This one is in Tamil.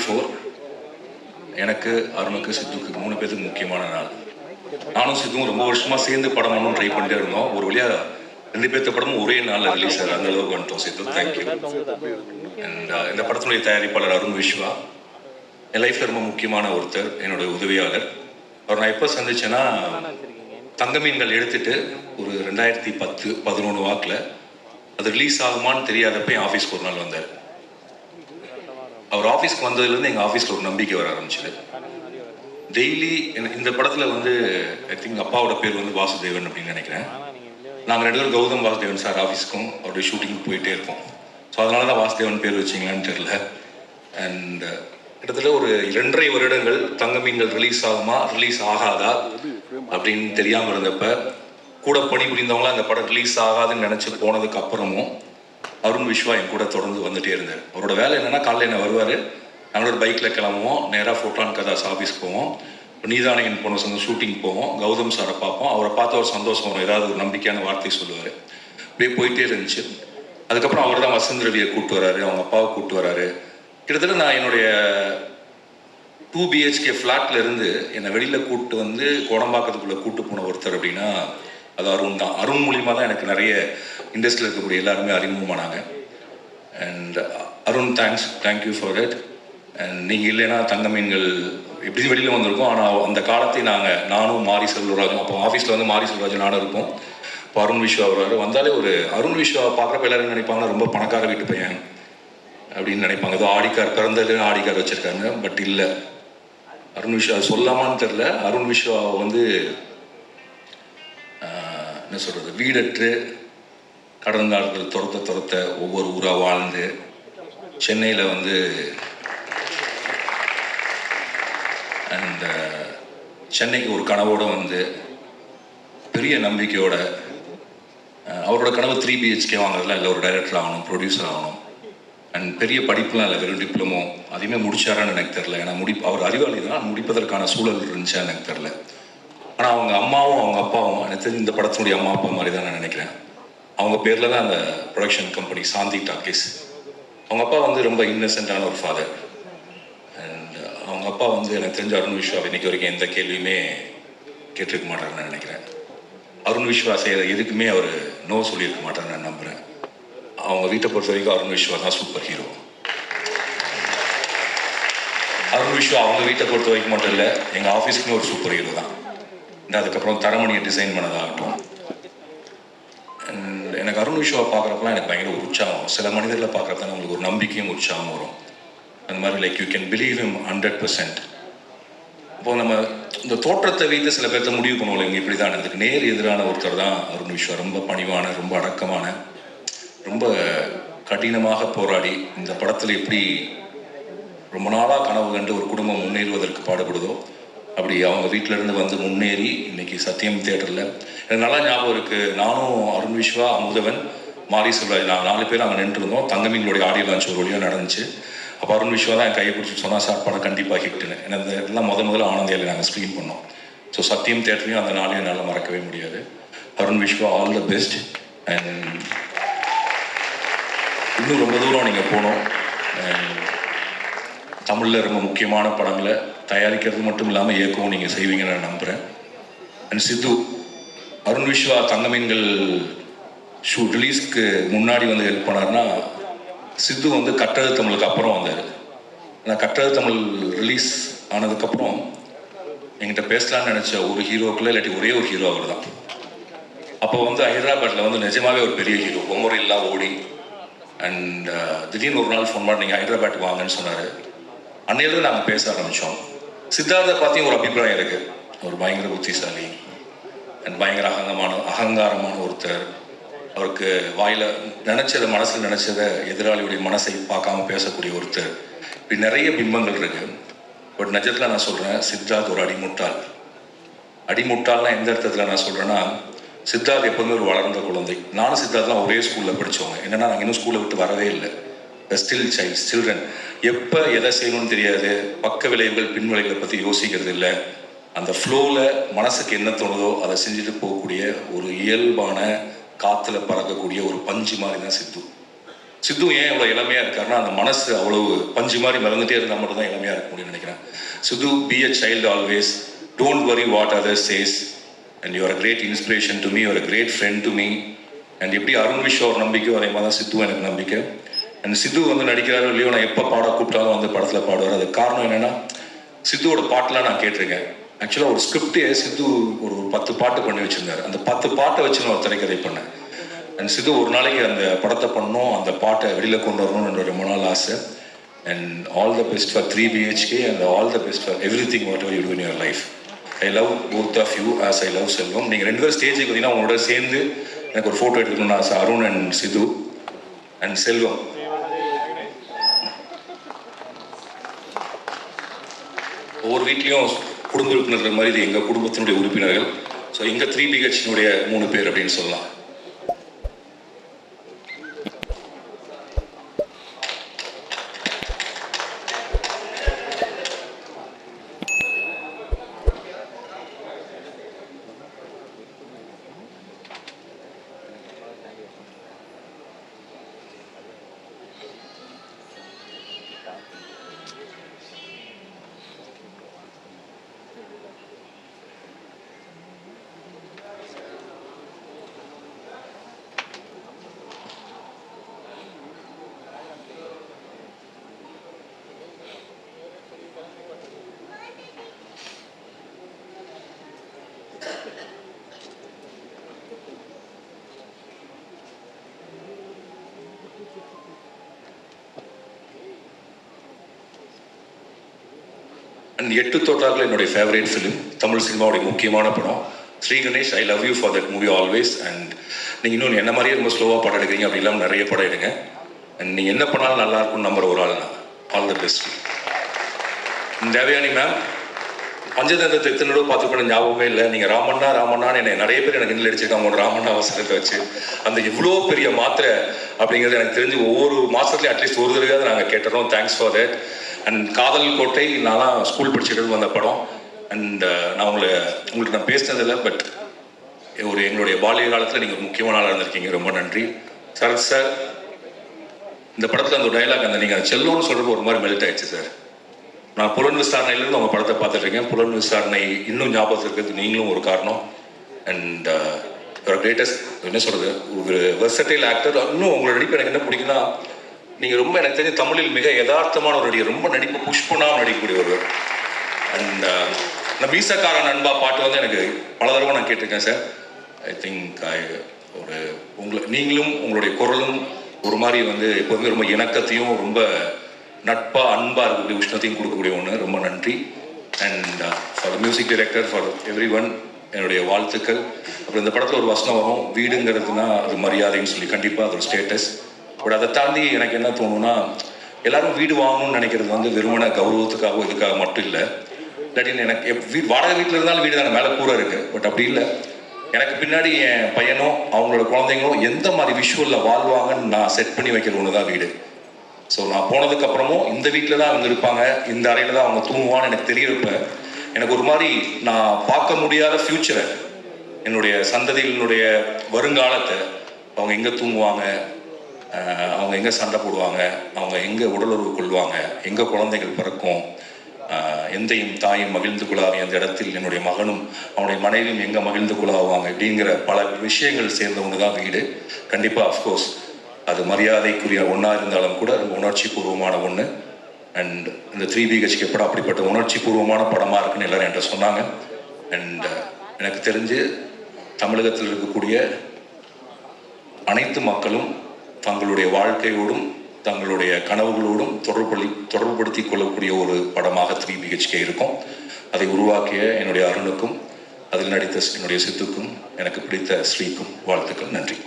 4 எனக்கு, அருணுக்கு, சித்துக்கு 3 பேருக்கு முக்கியமான நாள். நானும் சித்துவும் ரொம்ப வருஷமாக சேர்ந்து படம் பண்ணணும் ட்ரை பண்ணிட்டே இருந்தோம். ஒரு வழியாக 2 பேர்த்த படமும் ஒரே நாளில் ரிலீஸ் ஆகுது. அந்த அளவுக்கு வந்துட்டோம் சித்து. தேங்க்யூ. அண்ட் இந்த படத்தினுடைய தயாரிப்பாளர் அருண் விஸ்வா என் லைஃப்பில் ரொம்ப முக்கியமான ஒருத்தர், என்னுடைய உதவியாளர். அவர் நான் எப்போ சந்திச்சேன்னா, தங்கமீன்கள் எடுத்துட்டு ஒரு 2010-11 வாக்கில் அது ரிலீஸ் ஆகுமான்னு தெரியாதப்ப என் ஆஃபீஸ்க்கு ஒரு நாள் வந்தார். அவர் ஆஃபீஸ்க்கு வந்ததுலேருந்து எங்கள் ஆஃபீஸில் ஒரு நம்பிக்கை வர ஆரம்பிச்சது. டெய்லி இந்த படத்தில் ஐ திங்க் அப்பாவோட பேர் வாசுதேவன் அப்படின்னு நினைக்கிறேன். நாங்கள் 2 பேரும் கௌதம் வாசுதேவன் சார் ஆஃபீஸ்க்கும் அவருடைய ஷூட்டிங்கும் போயிட்டே இருக்கோம். ஸோ அதனால தான் வாசுதேவன் பேர் வச்சிங்களான்னு தெரில. அண்ட் கிட்டத்தட்ட ஒரு 2.5 வருடங்கள் தங்கமீன்கள் ரிலீஸ் ஆகுமா ரிலீஸ் ஆகாதா அப்படின்னு தெரியாமல் இருந்தப்ப கூட பணிபுரிந்தவங்களாம் அந்த படம் ரிலீஸ் ஆகாதுன்னு நினச்சி போனதுக்கு அப்புறமும் அருண் விஸ்வா என் கூட தொடர்ந்து வந்துட்டே இருந்தார். அவரோட வேலை என்னென்னா, காலையில் என்ன வருவார், நாங்களோட பைக்கில் கிளம்புவோம், நேராக ஃபோட்டான் கதாஸ் ஆஃபீஸ் போவோம், நீதானே என் பொண்ணு சொந்த ஷூட்டிங் போவோம், கௌதம் சாரை பார்ப்போம். அவரை பார்த்து ஒரு சந்தோஷம் வரும், ஏதாவது ஒரு நம்பிக்கையான வார்த்தை சொல்லுவார். அப்படியே போயிட்டே இருந்துச்சு. அதுக்கப்புறம் அவர் தான் வசந்த் ரவியை கூப்பிட்டு வராரு, அவங்க அப்பாவை கூப்பிட்டு வராரு. கிட்டத்தட்ட நான் என்னுடைய 2 BHK ஃப்ளாட்டில் இருந்து என்னை வெளியில் கூப்பிட்டு வந்து கோடம்பாக்கத்துக்குள்ளே கூப்பிட்டு போன ஒருத்தர் அப்படின்னா அது அருண் தான். அருண் மூலியமாக தான் எனக்கு நிறைய இண்டஸ்ட்ரியில் இருக்கக்கூடிய எல்லாருமே அறிமுகமானாங்க. And Arun thank you for it. And நீங்கள் இல்லைன்னா தங்கமீன்கள் எப்படி வெளியில் வந்திருக்கோம். ஆனால் அந்த காலத்தை நானும் மாரி செல்வராஜும், அப்போ ஆஃபீஸில் மாரி செல்வராஜும் நானும் இருப்போம். இப்போ அருண் விஸ்வா வருவார். வந்தாலே ஒரு அருண் விஸ்வா பார்க்குறப்ப எல்லாரும் நினைப்பாங்க ரொம்ப பணக்கார வீட்டு பையன் அப்படின்னு நினைப்பாங்க. ஏதோ ஆடிக்கார் பிறந்ததுன்னு ஆடிக்கார் வச்சுருக்காங்க. பட் இல்லை, அருண் விஸ்வா சொல்லாமான்னு தெரில. அருண் விஸ்வா என்ன சொல்கிறது, வீடற்று கடந்தார்கள் துரத்த ஒவ்வொரு ஊராக வாழ்ந்து சென்னையில் அண்ட் சென்னைக்கு ஒரு கனவோடு பெரிய நம்பிக்கையோட அவரோட கனவு 3 BHK வாங்குறதுலாம் இல்லை, ஒரு டைரக்டர் ஆகணும், ப்ரொடியூசர் ஆகணும். அண்ட் பெரிய படிப்புலாம் இல்லை, வெறும் டிப்ளமோ. அதையுமே முடிச்சாரான்னு எனக்கு தெரில. ஏன்னா அவர் அறிவாளி தான், முடிப்பதற்கான சூழல் இருந்துச்சான்னு எனக்கு தெரில. ஆனால் அவங்க அம்மாவும் அவங்க அப்பாவும் எனக்கு தெரிஞ்சு இந்த படத்தினுடைய அம்மா அப்பா மாதிரி தான் நான் நினைக்கிறேன். அவங்க பேரில் தான் அந்த ப்ரொடக்ஷன் கம்பெனி சாந்தி டாக்கீஸ். அவங்க அப்பா ரொம்ப இன்னசென்ட்டான ஒரு ஃபாதர். அண்ட் அவங்க அப்பா எனக்கு தெரிஞ்ச அருண் விஸ்வா இன்னைக்கு வரைக்கும் எந்த கேள்வியுமே கேட்டிருக்க மாட்டாருன்னு நான் நினைக்கிறேன். அருண் விஸ்வா செய்கிற எதுக்குமே அவர் நோ சொல்லியிருக்க மாட்டாருன்னு நான் நம்புகிறேன். அவங்க வீட்டை பொறுத்த வரைக்கும் அருண் விஸ்வா தான் சூப்பர் ஹீரோ. அருண் விஸ்வா அவங்க வீட்டை பொறுத்த வரைக்கும் மட்டும் இல்லை, எங்கள் ஆஃபீஸுக்குமே ஒரு சூப்பர் ஹீரோ தான். அதுக்கப்புறம் தரமணியை டிசைன் பண்ணதாகட்டும். எனக்கு அருண் விஸ்வா பார்க்குறப்பெல்லாம் எனக்கு பயங்கர ஒரு உற்சாகம். சில மனிதர்களை பார்க்குறப்ப நம்மளுக்கு ஒரு நம்பிக்கையும் உற்சாகம் வரும். அந்த மாதிரி like you can believe him 100%. இப்போது நம்ம இந்த தோற்றத்தை வைத்து சில பேர்த்த முடிவு பண்ணுவோம், இங்கே இப்படி தான். அதுக்கு நேர் எதிரான ஒருத்தர் தான் அருண் விஸ்வா. ரொம்ப பணிவான, ரொம்ப அடக்கமான, ரொம்ப கடினமாக போராடி இந்த படத்தில் எப்படி ரொம்ப நாளாக கனவு கண்டு ஒரு குடும்பம் முன்னேறுவதற்கு பாடுபடுதோ அப்படி அவங்க வீட்டிலேருந்து முன்னேறி இன்னைக்கு சத்தியம் தியேட்டரில் எனக்கு நல்லா ஞாபகம் இருக்குது. நானும் அருண் விஸ்வா, அமுதவன், மாரி செல்வராஜ், நாங்கள் 4 பேர் அங்கே நின்றுருந்தோம். தங்கமீன்களுடைய ஆடியோ லான்ச் ஒரு வழியாக நடந்துச்சு. அப்போ அருண் விஸ்வா தான் என் கையை பிடிச்சி சொன்னால், சார் படம் கண்டிப்பாக ஹிட்டுன்னு. ஏன்னா இந்த இதெல்லாம் முதல்ல ஆனந்தியாவில் நாங்கள் ஸ்க்ரீன் பண்ணோம். ஸோ சத்தியம் தியேட்டரையும் அந்த நாளையும் என்னால் மறக்கவே முடியாது. Arun Vishwa, all the best. And இன்னும் ரொம்ப தூரம் நீங்கள் போகணும். தமிழில் ரொம்ப முக்கியமான படங்களை தயாரிக்கிறது மட்டும் இல்லாமல் இயக்கவும் நீங்கள் செய்வீங்கன்னு நான் நம்புகிறேன். அண்ட் சித்து, அருண் விஸ்வா தங்கமீன்கள் ரிலீஸ்க்கு முன்னாடி ஹெல்ப் பண்ணார்னா, சித்து கட்டழு தமிழுக்கு அப்புறம் வந்தார். ஆனால் கட்டழு தமிழ் ரிலீஸ் ஆனதுக்கப்புறம் என்கிட்ட பேசலான்னு நினச்ச ஒரு ஹீரோக்குள்ள இல்லாட்டி ஒரே ஒரு ஹீரோ அவர் தான். அப்போ ஹைதராபாத்தில் நிஜமாவே ஒரு பெரிய ஹீரோ, பொம்மரில்லா ஓடி. அண்ட் திடீர்னு ஒரு நாள் ஃபோன் பண்ணி நீங்கள் ஹைதராபாத்துக்கு வாங்கன்னு சொன்னார். அன்னையிலேருந்து நாங்கள் பேச ஆரம்பித்தோம். சித்தார்த்தை பற்றியும் ஒரு அபிப்பிராயம் இருக்குது. அவர் பயங்கர புத்திசாலி அண்ட் பயங்கர அகங்காரமான ஒருத்தர். அவருக்கு வாயில் மனசில் நினச்சதை எதிராளியுடைய மனசை பார்க்காம பேசக்கூடிய ஒருத்தர். இப்படி நிறைய பிம்பங்கள் இருக்குது. பட் நிஜத்தில் நான் சொல்கிறேன், சித்தார்த் ஒரு அடிமுட்டால்னா எந்த அர்த்தத்தில் நான் சொல்கிறேன்னா, சித்தார்த் எப்போதுமே ஒரு வளர்ந்த குழந்தை. நானும் சித்தார்த்லாம் ஒரே ஸ்கூலில் படித்தவங்க. என்னென்னா, நாங்கள் இன்னும் ஸ்கூலை விட்டு வரவே இல்லை. Still children. எப்போ எதை செய்யணும்னு தெரியாது. பக்க விளைவுகள், பின் விளைவுகளை பற்றி யோசிக்கிறது இல்லை. அந்த ஃப்ளோவில் மனசுக்கு என்ன தோணுதோ அதை செஞ்சுட்டு போகக்கூடிய ஒரு இயல்பான, காற்றுல பறக்கக்கூடிய ஒரு பஞ்சு மாதிரி தான் சித்து. சித்து ஏன் இவ்வளோ இளமையாக இருக்காருன்னா அந்த மனசு அவ்வளவு பஞ்சு மாதிரி மறந்துட்டே இருந்தால் மட்டும் தான் இளமையாக இருக்க முடியும்னு நினைக்கிறேன். Siddhu, be a child always, don't worry what others says, and you're a great inspiration to me, you're a great friend to me. And எப்படி அருண் விஷ் ஒரு நம்பிக்கையோ அதே மாதிரி தான் சித்து எனக்கு நம்பிக்கை. அண்ட் சித்து வந்து நடிக்கிறாரோ இல்லையோ, நான் எப்போ பாட கூப்பிட்டாலும் வந்து படத்தில் பாடுவார். அதுக்கு காரணம் என்னென்னா, சித்துவோட பாட்டெலாம் நான் கேட்டிருக்கேன். ஆக்சுவலாக ஒரு ஸ்கிரிப்டே சித்து ஒரு 10 பாட்டு பண்ணி வச்சுருந்தார். அந்த 10 பாட்டை வச்சு நான் ஒரு திரைக்கதை பண்ணேன். அண்ட் சித்து ஒரு நாளைக்கு அந்த படத்தை பண்ணணும், அந்த பாட்டை வெளியில் கொண்டு வரணும்னு என்னோட ரொம்ப நாள் ஆசை. And all the best for 3 BHK and all the best for every thing what ever you do in your life. I love both of you as I love Selvam. நீங்கள் 2 பேரும் ஸ்டேஜுக்கு வந்தீங்கன்னா உங்களோட சேர்ந்து எனக்கு ஒரு ஃபோட்டோ எடுத்துக்கணும்னு ஆசை. அருண் அண்ட் சித்து அண்ட் செல்வம். ஒவ்வொரு வீட்லேயும் குடும்ப உறுப்பினர்கள் மாதிரி இது எங்கள் குடும்பத்தினுடைய உறுப்பினர்கள். ஸோ எங்கள் 3 BHனுடைய 3 பேர் அப்படின்னு சொல்லலாம். அண்ட் 8 தோட்டாக்கள் என்னுடைய ஃபேவரேட் ஃபிலிம், தமிழ் சினிமாவுடைய முக்கியமான படம். Sri Ganesh, I love you for that movie always. And நீங்கள் இன்னும் என்ன மாதிரியே ரொம்ப ஸ்லோவாக படம் எடுக்கிறீங்க, அப்படி இல்லாமல் நிறைய படம் எடுங்க. அண்ட் நீங்கள் என்ன பண்ணாலும் நல்லா இருக்கும்னு நம்புற ஒரு ஆள் நான். All the best. Devayani ma'am, பஞ்சதந்திரத்தை எத்தனை தடவை பார்த்துக்கணும் ஞாபகமே இல்லை. நீங்கள் ராமண்ணான்னு என்னை நிறைய பேர் எனக்கு இன்னில் அடிச்சிருக்காங்க ஒரு ராமண்ணா அவசரத்தை வச்சு. அந்த எவ்வளோ பெரிய மாத்திரை அப்படிங்கிறது எனக்கு தெரிஞ்சு ஒவ்வொரு மாதத்துலையும் அட்லீஸ்ட் ஒரு தடவையாவது நாங்கள் கேட்டுறோம். Thanks for that. And Kadhal Kottai நான் ஸ்கூல் படிச்சுட்டு வந்த படம். அண்ட் நான் உங்களுக்கு நான் பேசினதில்லை, பட் எங்களுடைய பாலிய காலத்தில் நீங்கள் ஒரு முக்கியமான ஆளாக இருந்திருக்கீங்க. ரொம்ப நன்றி. சரத் சார், இந்த படத்தில் அந்த டைலாக் அந்த நீங்கள் செல்லோன்னு சொல்கிறது ஒரு மாதிரி மெல்ட் ஆயிடுச்சு சார். நான் புலன் விசாரணையிலேருந்து உங்கள் படத்தை பார்த்துட்ருக்கேன். புலன் விசாரணை இன்னும் ஞாபகத்தில் இருக்கிறது நீங்களும் ஒரு காரணம். அண்ட் ஒரு கிரேட்டஸ்ட் என்ன சொல்கிறது, ஒரு வெர்சடைல் ஆக்டர். இன்னும் உங்களோட நடிப்பு எனக்கு என்ன பிடிக்குன்னா, நீங்கள் ரொம்ப எனக்கு தெரிஞ்ச தமிழில் மிக யதார்த்தமான ஒரு நடிகர், ரொம்ப நடிப்பு புஷ் பண்ணாமல் நடிக்கக்கூடிய ஒரு. அண்ட் இந்த மீசக்கார நண்பா பாட்டு வந்து எனக்கு பல தடவை நான் கேட்டிருக்கேன் சார். ஐ திங்க் நீங்களும் உங்களுடைய குரலும் ஒரு மாதிரி வந்து எப்போதுமே ரொம்ப இணக்கத்தையும் ரொம்ப நட்பாக அன்பாக இருக்கக்கூடிய உஷ்ணத்தையும் கொடுக்கக்கூடிய ஒன்று. ரொம்ப நன்றி. And for the music director, for every one என்னுடைய வாழ்த்துக்கள். அப்புறம் இந்த படத்தில் ஒரு வசனம் வரும், வீடுங்கிறதுனா அது மரியாதைன்னு சொல்லி. கண்டிப்பாக அது ஒரு ஸ்டேட்டஸ். பட் அதை தாண்டி எனக்கு என்ன தோணுன்னா, எல்லாரும் வீடு வாங்கணும்னு நினைக்கிறது வந்து வெறுமன கௌரவத்துக்காக இதுக்காக மட்டும் இல்லை. இல்லாட்டின்னு எனக்கு வாடகை வீட்டில் இருந்தாலும் வீடு தானே, மேலே கூரை இருக்குது. பட் அப்படி இல்லை, எனக்கு பின்னாடி என் பையனும் அவங்களோட குழந்தைங்களும் எந்த மாதிரி விஷுவலில் வாழ்வாங்கன்னு நான் செட் பண்ணி வைக்கிற ஒன்று தான் வீடு. ஸோ நான் போனதுக்கப்புறமும் இந்த வீட்டில் தான் அவங்க இருப்பாங்க, இந்த அறையில் தான் அவங்க தூங்குவான்னு எனக்கு தெரியறப்ப எனக்கு ஒரு மாதிரி நான் பார்க்க முடியாத ஃப்யூச்சரை, என்னுடைய சந்ததிகளினுடைய வருங்காலத்தை, அவங்க எங்கே தூங்குவாங்க, அவங்க எங்கே சண்டை போடுவாங்க, அவங்க எங்கே உடலுறவு கொள்வாங்க, எங்கே குழந்தைகள் பிறக்கும், எந்தையும் தாயும் மகிழ்ந்து குழாவி அந்த இடத்தில் என்னுடைய மகனும் அவனுடைய மனைவியும் எங்கே மகிழ்ந்து குழாவாங்க அப்படிங்கிற பல விஷயங்கள் சேர்ந்த ஒன்று தான் வீடு. கண்டிப்பாக அஃப்கோர்ஸ் அது மரியாதைக்குரிய ஒன்றா இருந்தாலும் கூட ரொம்ப உணர்ச்சி பூர்வமான ஒன்று. அண்ட் இந்த 3 BHK படம் அப்படிப்பட்ட உணர்ச்சி பூர்வமான படமாக இருக்குன்னு எல்லோரும் என்கிட்ட சொன்னாங்க. அண்ட் எனக்கு தெரிஞ்சு தமிழகத்தில் இருக்கக்கூடிய அனைத்து மக்களும் தங்களுடைய வாழ்க்கையோடும் தங்களுடைய கனவுகளோடும் தொடர்புபடுத்தி கொள்ளக்கூடிய ஒரு படமாக 3 BHK இருக்கும். அதை உருவாக்கிய என்னுடைய அருணுக்கும் அதில் நடித்த என்னுடைய சித்துக்கும் எனக்கு பிடித்த ஸ்ரீக்கும் வாழ்த்துக்கள். நன்றி.